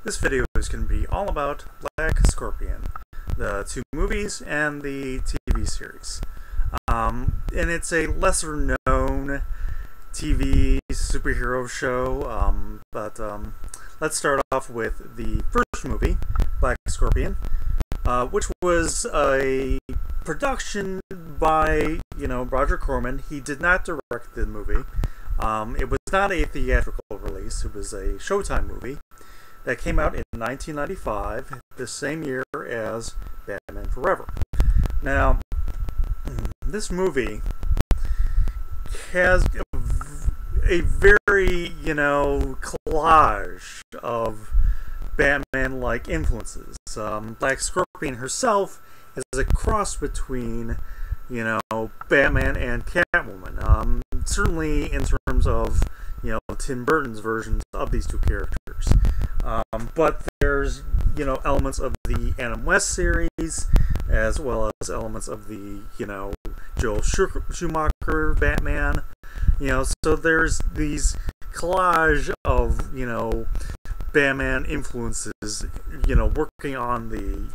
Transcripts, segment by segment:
This video is going to be all about Black Scorpion, the two movies and the TV series. And it's a lesser known TV superhero show, but let's start off with the first movie, Black Scorpion, which was a production by, Roger Corman. He did not direct the movie. It was not a theatrical release. It was a Showtime movie that came out in 1995, the same year as Batman Forever. Now, this movie has a very, collage of Batman-like influences. Black Scorpion herself is a cross between, Batman and Catwoman. Certainly in terms of, Tim Burton's versions of these two characters. But there's, elements of the Adam West series, as well as elements of the, Joel Schumacher Batman. So there's these collage of, Batman influences, working on the,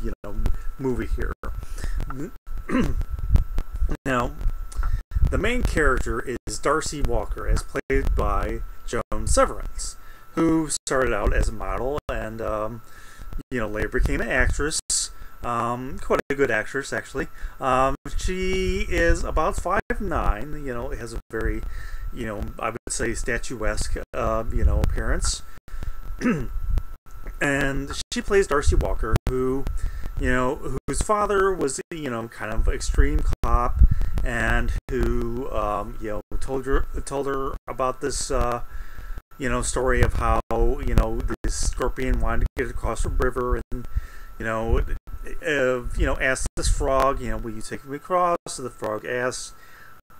movie here. Now, the main character is Darcy Walker, as played by Joan Severance, who started out as a model and, later became an actress. Quite a good actress, actually. She is about 5'9", has a very, I would say statuesque, appearance. And she plays Darcy Walker, who, whose father was, kind of extreme cop, and who, told her about this, story of how, this scorpion wanted to get across the river, and, asked this frog, will you take me across? So the frog asks,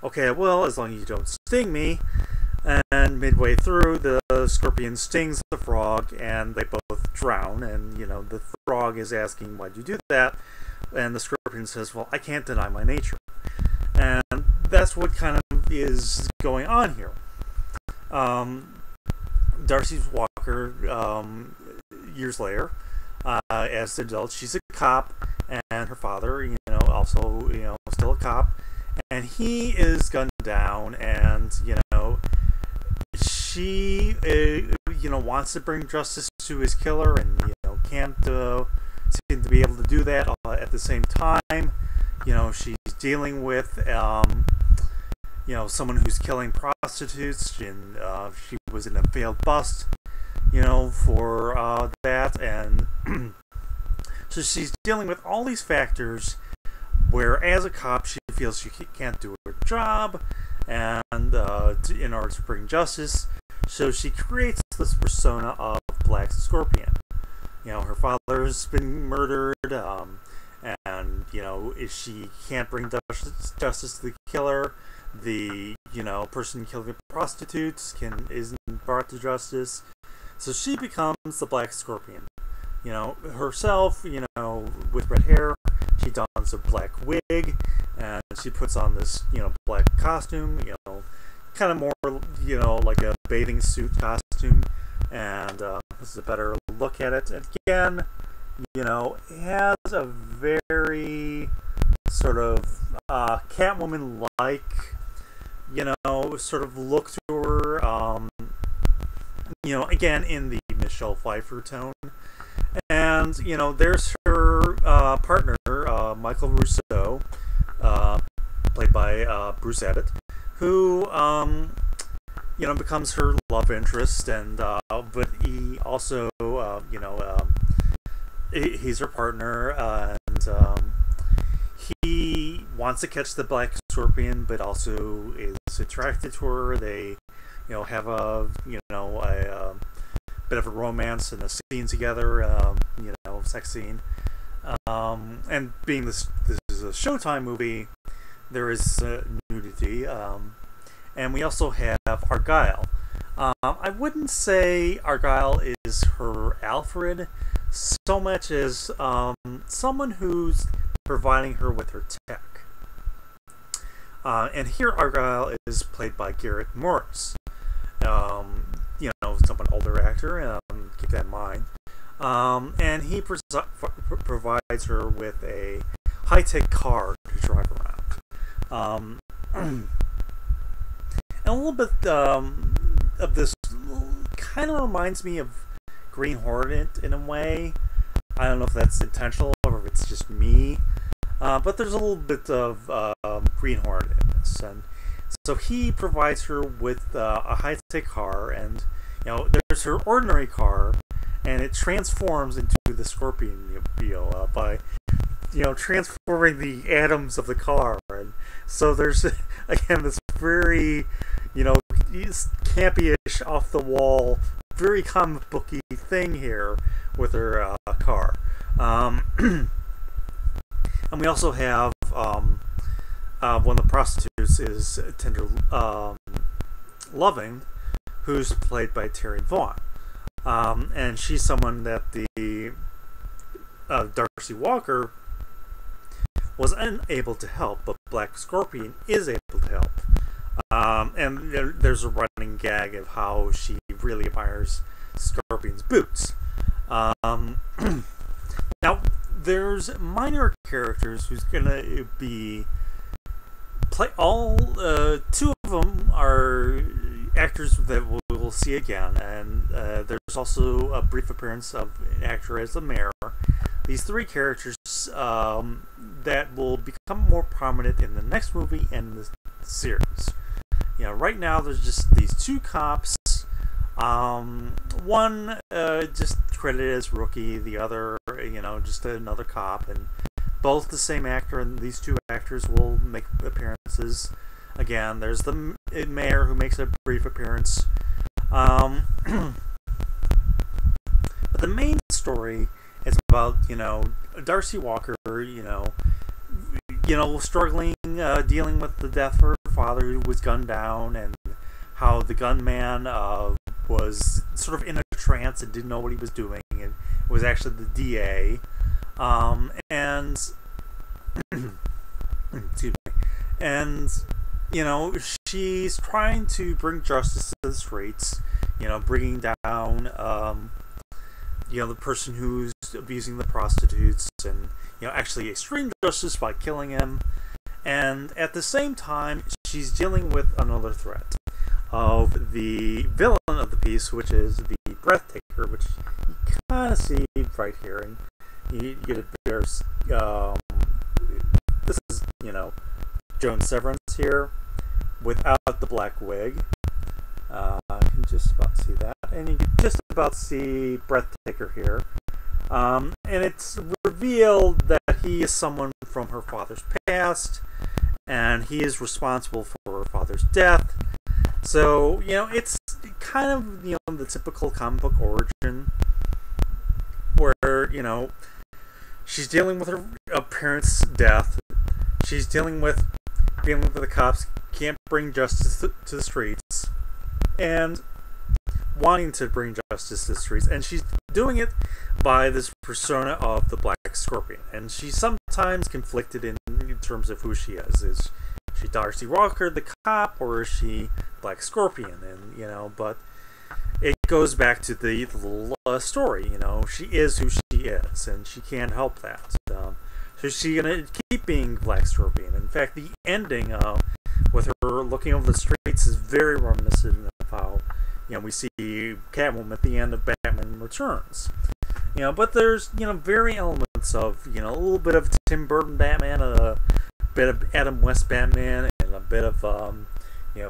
okay, well, as long as you don't sting me. And midway through, the scorpion stings the frog, and they both drown. And, the frog is asking, why'd you do that? And the scorpion says, well, I can't deny my nature. And that's what kind of is going on here. Darcy Walker, years later, as an adult, she's a cop, and her father, also, still a cop. And he is gunned down, and, she, wants to bring justice to his killer, and, can't seem to be able to do that. At the same time, she's dealing with, someone who's killing prostitutes, and she was in a failed bust, for that, and so she's dealing with all these factors where, as a cop, she feels she can't do her job, and in order to bring justice, so she creates this persona of Black Scorpion. Her father's been murdered, and if she can't bring justice to the killer, the person killing the prostitutes isn't brought to justice. So she becomes the Black Scorpion. Herself, with red hair, she dons a black wig, and she puts on this, black costume, kind of more, like a bathing suit costume, and this is a better look at it. Again, it has a very sort of Catwoman-like, sort of look to her, again, in the Michelle Pfeiffer tone. And, there's her partner, Michael Russo, played by Bruce Abbott, who, becomes her love interest, and, but he also, he's her partner, and, he wants to catch the Black Scorpion, but also is attracted to her. They, have a bit of a romance and a scene together, sex scene. And being this is a Showtime movie, there is nudity, and we also have Argyle. I wouldn't say Argyle is her Alfred so much as someone who's providing her with her tech. And here Argyle is played by Garrett Morris. Somewhat older actor, keep that in mind. And he provides her with a high-tech car to drive around. And a little bit of this kind of reminds me of Green Hornet in a way. I don't know if that's intentional or if it's just me. But there's a little bit of Green Hornet in this. And so he provides her with a high-tech car, and there's her ordinary car, and it transforms into the Scorpion Mobile by transforming the atoms of the car. And so there's again this very campy-ish, off the wall, very comic booky thing here with her car. And we also have one of the prostitutes is Tender Loving, who's played by Terry Vaughn. And she's someone that the Darcy Walker was unable to help, but Black Scorpion is able to help. And there's a running gag of how she really admires Scorpion's boots. Now, there's minor characters who's gonna be two of them are actors that we'll see again, and there's also a brief appearance of an actor as the mayor. These three characters that will become more prominent in the next movie and the series. Right now there's just these two cops. One just credited as rookie, the other, just another cop, and both the same actor, and these two actors will make appearances again. There's the mayor who makes a brief appearance. But the main story is about, Darcy Walker, struggling, dealing with the death of her father who was gunned down, and how the gunman was sort of in a trance and didn't know what he was doing, and it was actually the DA. And excuse me. And she's trying to bring justice to the streets, bringing down the person who's abusing the prostitutes, and actually extreme justice by killing him. And at the same time, she's dealing with another threat of the villain of the piece, which is the Breathtaker, which you kind of see right here. And you get a better, this is, Joan Severance here without the black wig. You can just about see that, and you can just about see Breathtaker here. And it's revealed that he is someone from her father's past, and he is responsible for her father's death. So, it's kind of, the typical comic book origin where, she's dealing with her parents' death. She's dealing with the cops can't bring justice to the streets, and wanting to bring justice to the streets, and she's doing it by this persona of the Black Scorpion. And she's sometimes conflicted in terms of who she is. Is she Darcy Walker, the cop, or is she Black Scorpion? And but it goes back to the little story. She is who she is, and she can't help that. So she's gonna keep being Black Scorpion. In fact, the ending with her looking over the streets is very reminiscent of how we see Catwoman at the end of Batman Returns. But there's very elements of a little bit of Tim Burton Batman, a bit of Adam West Batman, and a bit of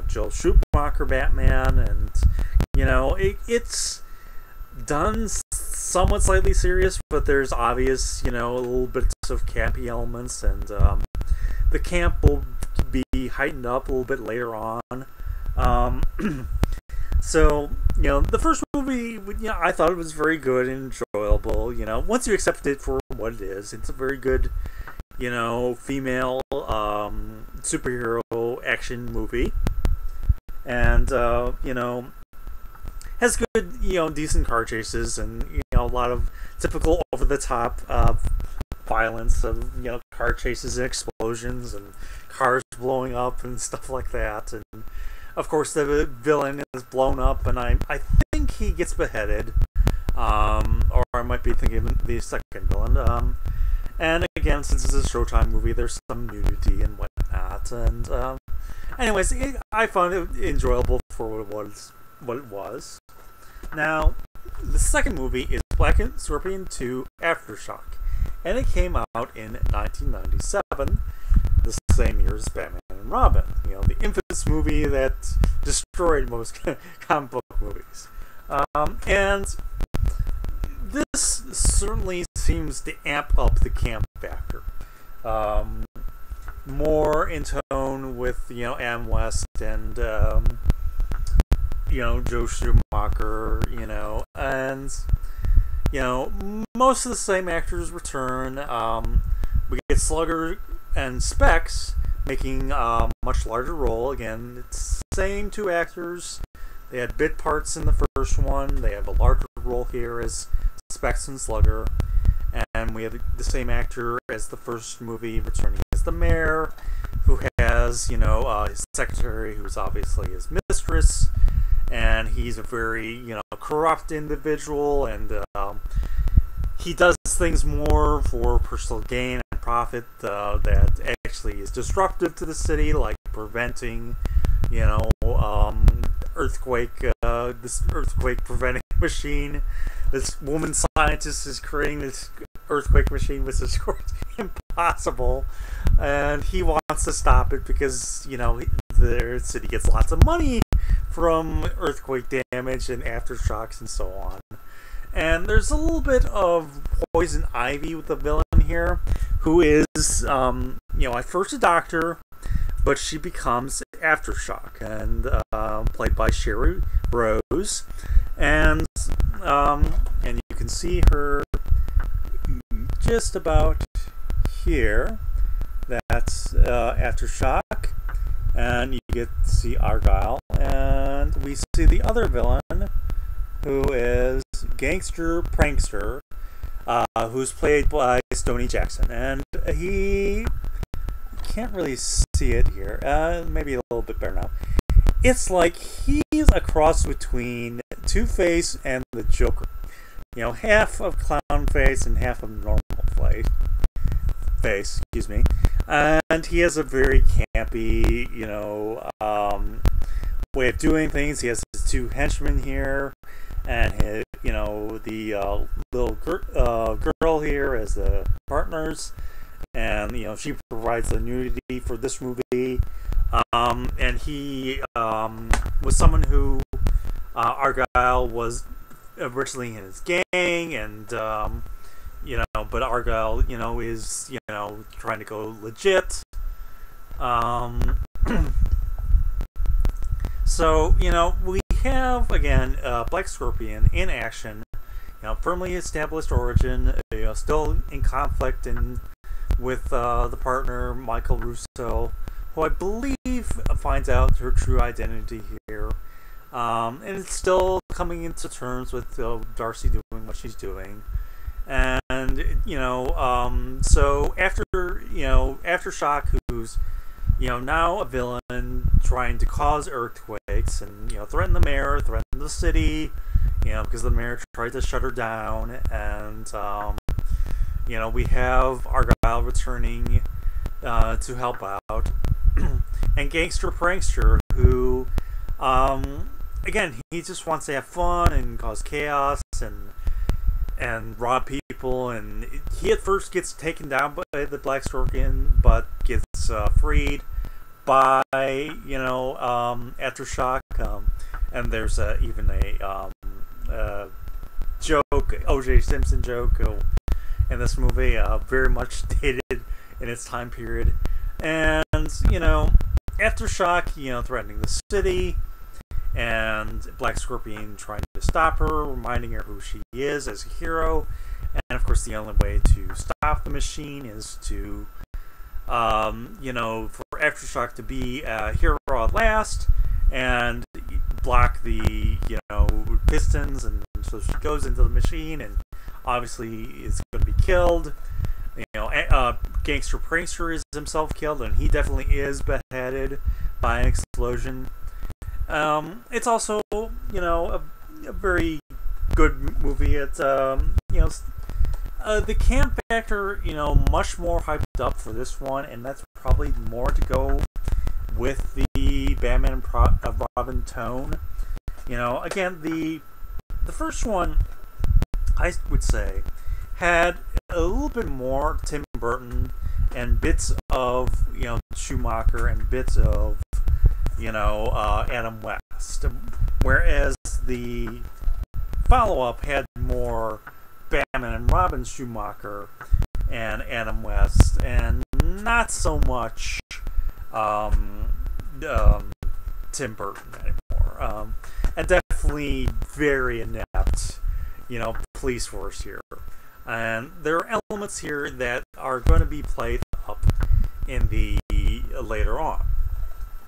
Joel Schumacher Batman, and it's done somewhat slightly serious, but there's obvious a little bits of campy elements, and the camp will be heightened up a little bit later on. So, the first movie, I thought it was very good and enjoyable. Once you accept it for what it is, it's a very good, female superhero action movie. And, has good, decent car chases, and, a lot of typical over-the-top violence of, car chases and explosions and cars blowing up and stuff like that. And of course, the villain is blown up, and I think he gets beheaded, or I might might be thinking of the second villain. And again, since it's a Showtime movie, there's some nudity and whatnot. And anyways, I found it enjoyable for what it was. Now, the second movie is Black Scorpion 2 Aftershock, and it came out in 1997, the same year as Batman and Robin. You know, the infamous movie that destroyed most comic book movies. And this certainly seems to amp up the camp factor. More in tone with, Adam West and, Joe Schumacher, and, most of the same actors return. We get Slugger and Specs making a much larger role. Again, it's the same two actors. They had bit parts in the first one. They have a larger role here as Specs and Slugger. And we have the same actor as the first movie returning as the mayor, who has, his secretary, who's obviously his mistress. And he's a very, corrupt individual, and he does things more for personal gain and profit that actually is disruptive to the city, like preventing, this earthquake preventing machine. This woman scientist is creating this earthquake machine, which is impossible, and he wants to stop it because, the city gets lots of money from earthquake damage and aftershocks and so on. And there's a little bit of Poison Ivy with the villain here, who is, at first a doctor, but she becomes Aftershock, and played by Sherry Rose, and you can see her just about here. That's Aftershock, and you get to see Argyle, and we see the other villain, who is Gangster Prankster, who's played by Stoney Jackson, and he can't really see it here. Maybe a little bit better now. It's like he's a cross between Two-Face and the Joker. Half of clown face and half of normal face, excuse me. And he has a very campy, way of doing things. He has his two henchmen here, and his, the little girl here as the partners, and she provides the nudity for this movie. And he was someone who Argyle was originally in his gang, and but Argyle, is trying to go legit. So we have again Black Scorpion in action. Firmly established origin. Still in conflict and with the partner Michael Russo, who I believe finds out her true identity here. And it's still coming into terms with Darcy doing what she's doing. And, so after Aftershock, who's, now a villain trying to cause earthquakes and, threaten the mayor, threaten the city, because the mayor tried to shut her down. And, we have Argyle returning to help out. And Gangster Prankster, who, again, he just wants to have fun and cause chaos and rob people, and he at first gets taken down by the Black Scorpion, but gets freed by Aftershock, and there's even a joke, O.J. Simpson joke in this movie, very much dated in its time period. And Aftershock, threatening the city, and Black Scorpion trying to stop her, reminding her who she is as a hero. And of course, the only way to stop the machine is to, for Aftershock to be a hero at last and block the, pistons. And so she goes into the machine and obviously is going to be killed. Gangster Prankster is himself killed, and he definitely is beheaded by an explosion. It's also, a very good movie. It's, the camp factor, much more hyped up for this one, and that's probably more to go with the Batman and Robin tone. Again, the first one, I would say, had a little bit more Tim Burton and bits of Schumacher and bits of Adam West, whereas the follow-up had more Batman and Robin Schumacher and Adam West, and not so much Tim Burton anymore. And definitely very inept, police force here. And there are elements here that are going to be played up in the later on.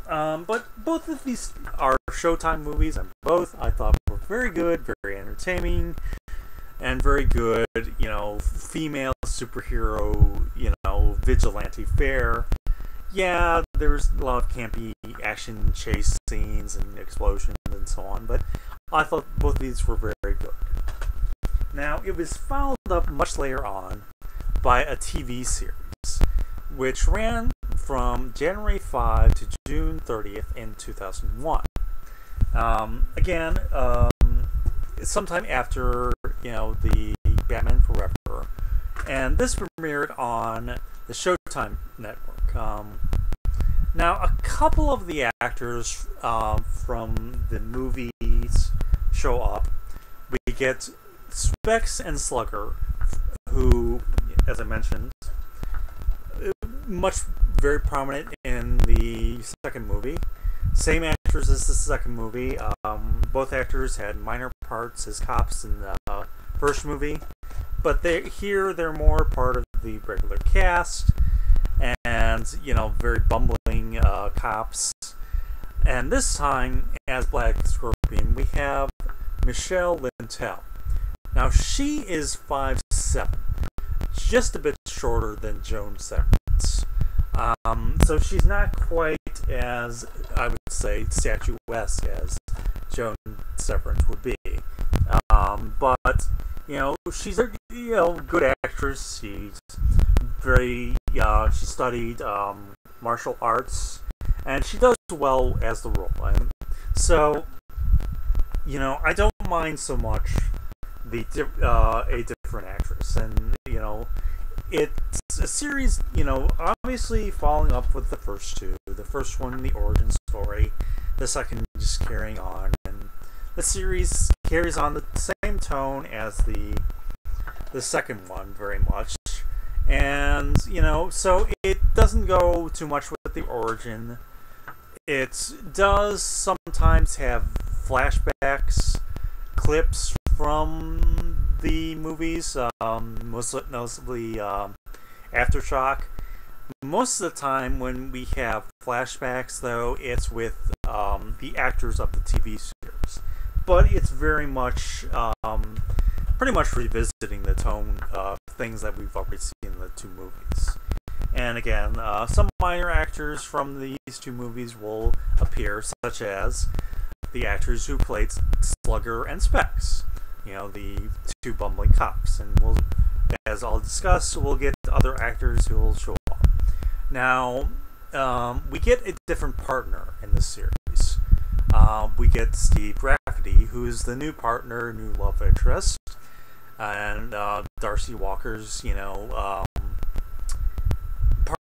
But both of these are Showtime movies, and both I thought were very good, very entertaining, and very good, female superhero, vigilante fare. Yeah, there's a lot of campy action chase scenes and explosions and so on, but I thought both of these were very good. Now, it was followed up much later on by a TV series, which ran from January 5 to June 30th in 2001. Again, sometime after, the Batman Forever, and this premiered on the Showtime network. Now, a couple of the actors from the movies show up. We get Specs and Slugger, who, as I mentioned, very prominent in the second movie. Same actors as the second movie. Both actors had minor parts as cops in the first movie, but they're more part of the regular cast, and very bumbling cops. And this time, as Black Scorpion, we have Michelle Lintel. Now, she is 5'7", just a bit shorter than Joan Severance. So she's not quite as, I would say, statuesque as Joan Severance would be. But, she's a good actress. She's she studied martial arts, and she does well as the role. And so, I don't mind so much a different actress, and it's a series, obviously following up with the first two. The first one, the origin story, the second just carrying on, and the series carries on the same tone as the second one very much. And so it doesn't go too much with the origin. It does sometimes have flashbacks, clips from the movies, most notably Aftershock. Most of the time when we have flashbacks, though, it's with the actors of the TV series. But it's very much, pretty much revisiting the tone of things that we've already seen in the two movies. And again, some minor actors from these two movies will appear, such as the actors who played Slugger and Specs. The two bumbling cops. And as I'll discuss, we'll get other actors who will show up. Now, we get a different partner in this series. We get Steve Rafferty, who's the new partner, new love interest, and Darcy Walker's,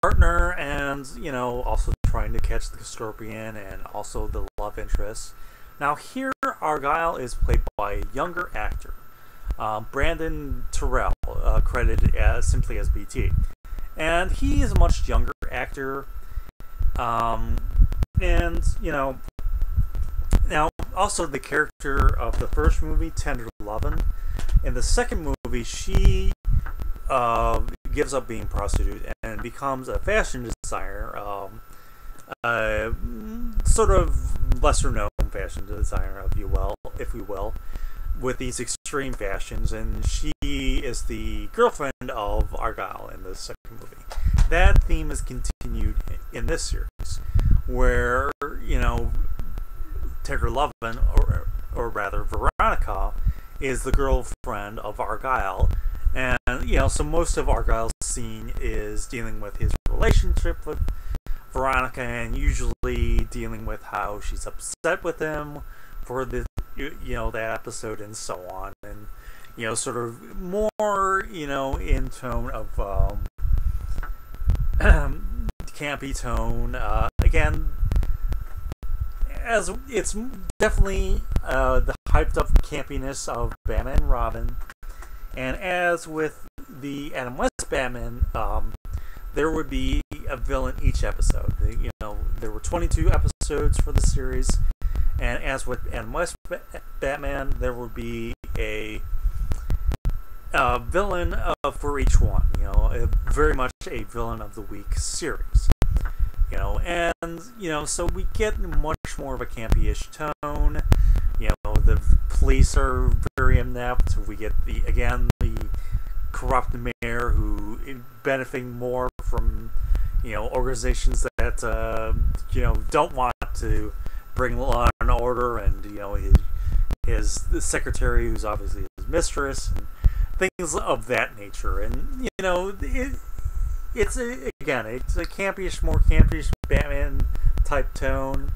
partner, and, also trying to catch the Scorpion, and also the love interest. Now, here, Argyle is played by a younger actor, Brandon Terrell, credited simply as BT. And he is a much younger actor, and, now, also the character of the first movie, Tender Lovin'. In the second movie, she gives up being a prostitute and becomes a fashion designer, sort of lesser-known fashion designer, if we will, with these extreme fashions, and she is the girlfriend of Argyle in the second movie. That theme is continued in this series, where, Tender Lovin', or rather Veronica, is the girlfriend of Argyle. And, so most of Argyle's scene is dealing with his relationship with Veronica, and usually dealing with how she's upset with him for that episode and so on. And, sort of more, in tone of campy tone. Again, as it's definitely the hyped up campiness of Batman and Robin. And as with the Adam West Batman, there would be a villain each episode. There were 22 episodes for the series, and as with Adam West Batman, there would be a villain for each one. Very much a villain of the week series. So we get much more of a campy-ish tone. The police are very inept. We get the corrupt mayor who benefiting more from organizations that don't want to bring law and order, and his secretary who's obviously his mistress, and things of that nature. And it's a campyish, more campyish Batman type tone.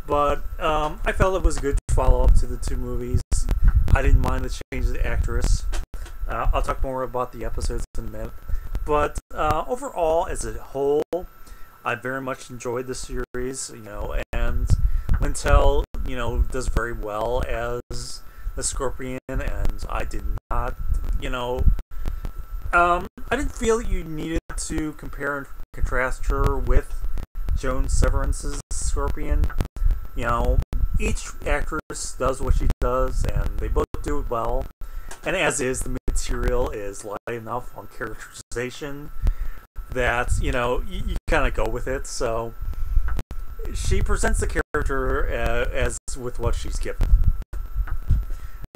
But I felt it was a good follow-up to the two movies. I didn't mind the change of the actress. I'll talk more about the episodes in a minute. But overall, as a whole, I very much enjoyed the series. And Lintel, does very well as the Scorpion, and I did not, I didn't feel you needed to compare and contrast her with Joan Severance's Scorpion. Each actress does what she does, and they both do it well. And as is, the material is light enough on characterization that, you kind of go with it. So she presents the character as with what she's given.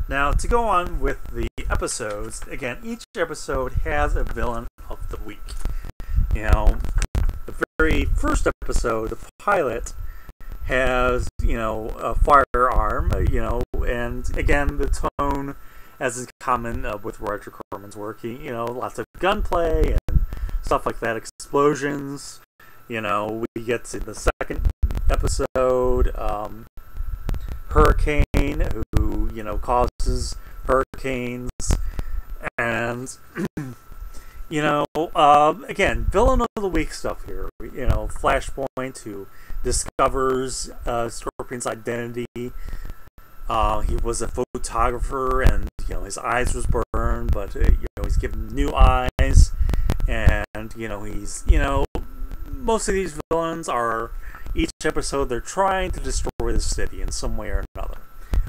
Now, to go on with the episodes, again, each episode has a villain of the week. The very first episode, the pilot, has, a firearm, and again, the tone, as is common with Roger Corman's work, lots of gunplay and stuff like that, explosions. We get to the second episode, Hurricane, who, causes hurricanes, and, again, villain of the week stuff here. Flashpoint, who discovers Scorpion's identity. He was a photographer, and his eyes was burned, but he's given new eyes, and he's most of these villains are, each episode they're trying to destroy the city in some way or another.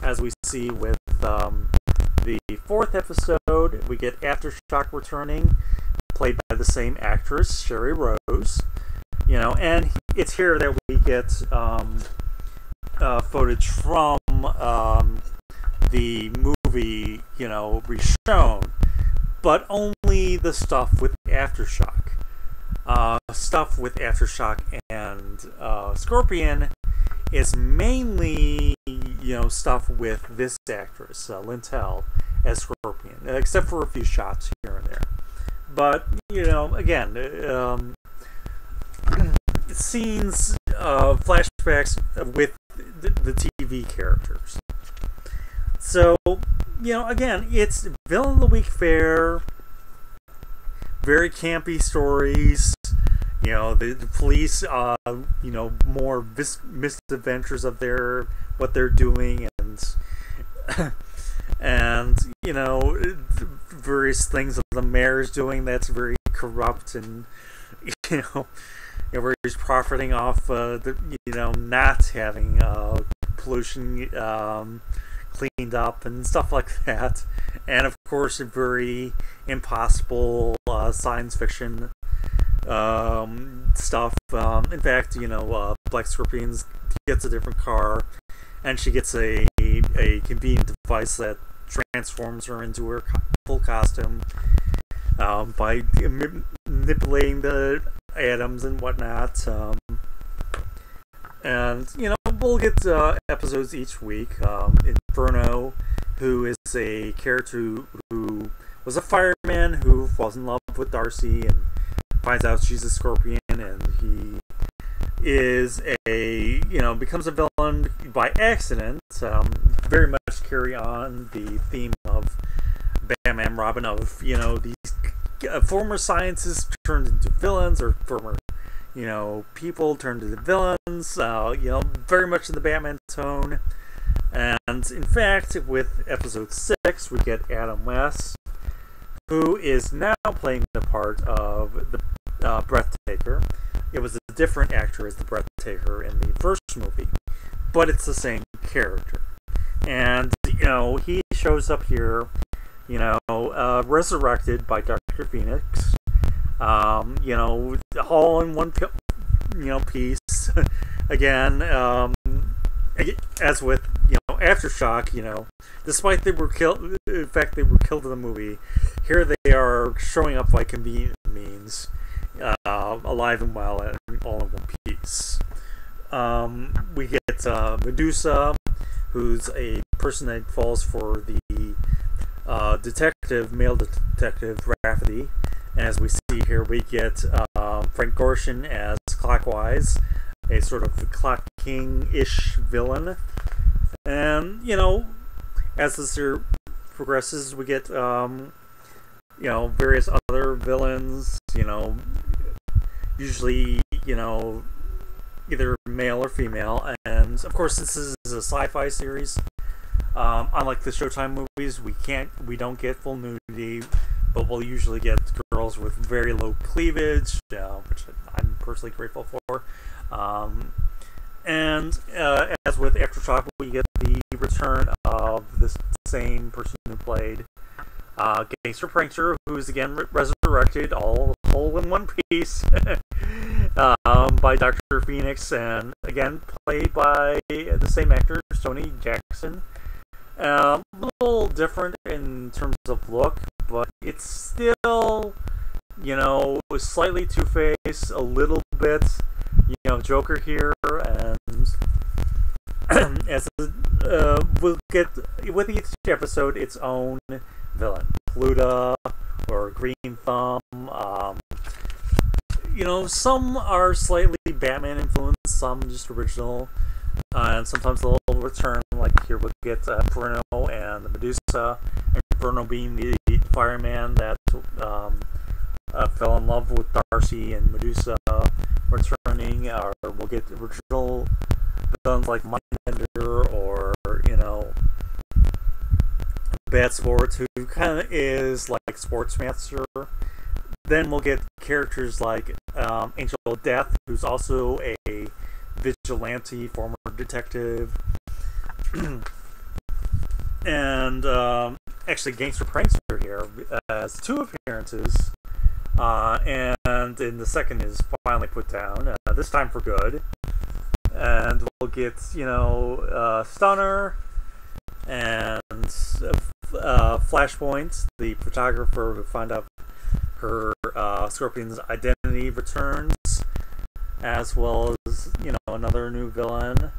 As we see with the fourth episode, we get Aftershock returning, played by the same actress, Sherry Rose. And it's here that we get footage from the movie, reshown, but only the stuff with Aftershock. Stuff with Aftershock and Scorpion is mainly, stuff with this actress, Lintel, as Scorpion, except for a few shots here and there. But, again, scenes, flashbacks with the TV characters. So, again, it's Villain of the Week fare, very campy stories, the police, more misadventures of what they're doing, and various things that the mayor's doing that's very corrupt, and where he's profiting off not having pollution cleaned up and stuff like that, and of course a very impossible science fiction stuff. In fact, Black Scorpion gets a different car, and she gets a convenient device that transforms her into her full costume by manipulating the atoms and whatnot. And we'll get episodes each week. Inferno who is a character who was a fireman who falls in love with Darcy and finds out she's a scorpion, and he is becomes a villain by accident. Very much carry on the theme of Batman Robin, of these former scientists turned into villains, or former people turned into villains. Very much in the Batman tone. And in fact, with episode 6, we get Adam West, who is now playing the part of the Breathtaker. It was a different actor as the Breathtaker in the first movie, but it's the same character. And he shows up here, resurrected by Dr. Phoenix. All in one piece. Again, as with Aftershock, despite they were killed, in fact they were killed in the movie, here they are showing up by convenient means, alive and well, and all in one piece. We get Medusa, who's a person that falls for the male detective Rafferty. And as we see here, we get Frank Gorshin as Clockwise, a sort of Clock King-ish villain. And, as this year progresses, we get, various other villains, usually, either male or female. And, of course, this is a sci-fi series. Unlike the Showtime movies, we don't get full nudity, but we'll usually get girls with very low cleavage, which I'm personally grateful for. And as with Aftershock, we get the return of the same person who played Gangster Prankster, who's again resurrected, all whole in one piece, by Dr. Phoenix, and again played by the same actor, Tony Jackson. A little different in terms of look, but it's still, slightly Two-Face, a little bit, Joker here, and as we'll get with each episode its own villain, Pluto or Green Thumb. Some are slightly Batman influenced, some just original, and sometimes they'll return. Like here we'll get Inferno and the Medusa. Inferno being the fireman that fell in love with Darcy, and Medusa returning. Or we'll get original villains like Mindbender or Bad Sports, who kind of is like Sportsmaster. Then we'll get characters like Angel of Death, who's also a vigilante, former detective. And actually Gangster Prankster here has 2 appearances, and in the second is finally put down, this time for good. And we'll get Stunner and Flashpoint, the photographer who found out her Scorpion's identity, returns, as well as another new villain,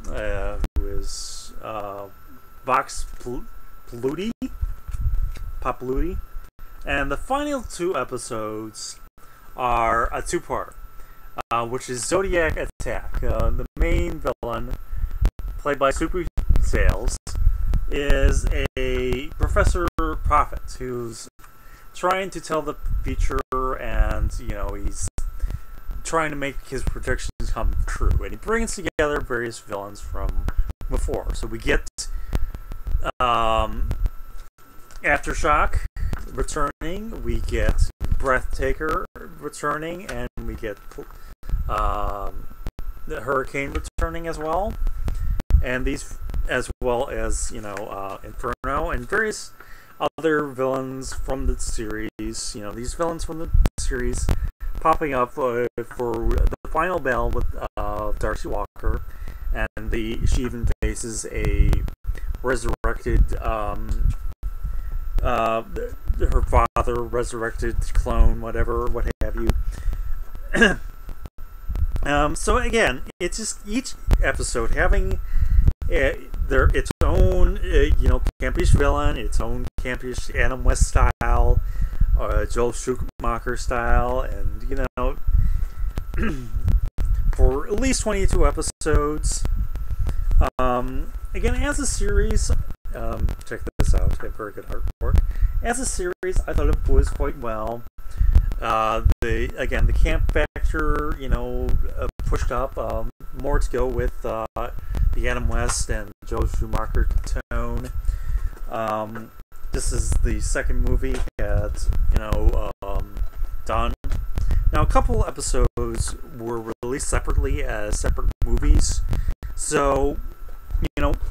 who is Vox Populi. And the final 2 episodes are a 2-part, which is Zodiac Attack. The main villain, played by Super Sales, is a Professor Prophet who's trying to tell the future, and he's trying to make his predictions come true, and he brings together various villains from before. So we get Aftershock returning, we get Breathtaker returning, and we get the Hurricane returning as well, and these, as well as Inferno and various other villains from the series. These villains from the series popping up for the final battle with Darcy Walker, and she even faces a resurrected her father, resurrected clone, what have you. So again, it's just each episode having its own own, campish villain, its own campish Adam West style, Joel Schumacher style, and for at least 22 episodes. Again, as a series, check this out. It's got very good artwork. As a series, I thought it was quite well. The camp factor, pushed up. More to go with the Adam West and Joel Schumacher tone. This is the second movie that's done. Now, a couple episodes were released separately as separate movies. So,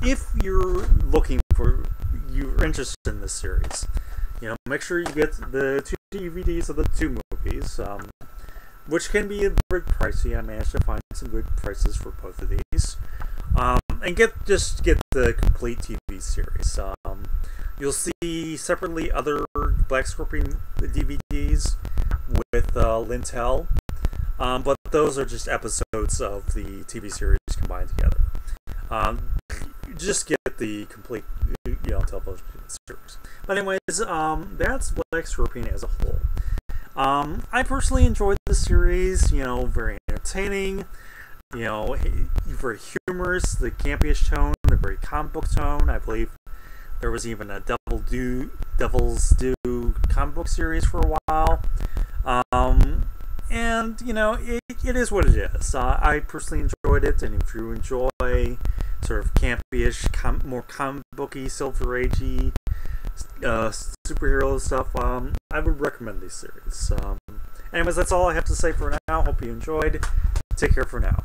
if you're interested in this series, make sure you get the 2 DVDs of the 2 movies, which can be a bit pricey. I managed to find some good prices for both of these. And get the complete TV series. You'll see separately other Black Scorpion DVDs with Lintel, but those are just episodes of the TV series combined together. Just get the complete television series. But anyways, that's Black Scorpion as a whole. I personally enjoyed the series. Very entertaining. Very humorous. The campyish tone, the very comic book tone. I believe there was even a Devil's Due comic book series for a while. And it is what it is. I personally enjoyed it, and if you enjoy sort of campyish, more comic booky, Silver Agey superhero stuff, I would recommend this series. Anyways, that's all I have to say for now. Hope you enjoyed. Take care for now.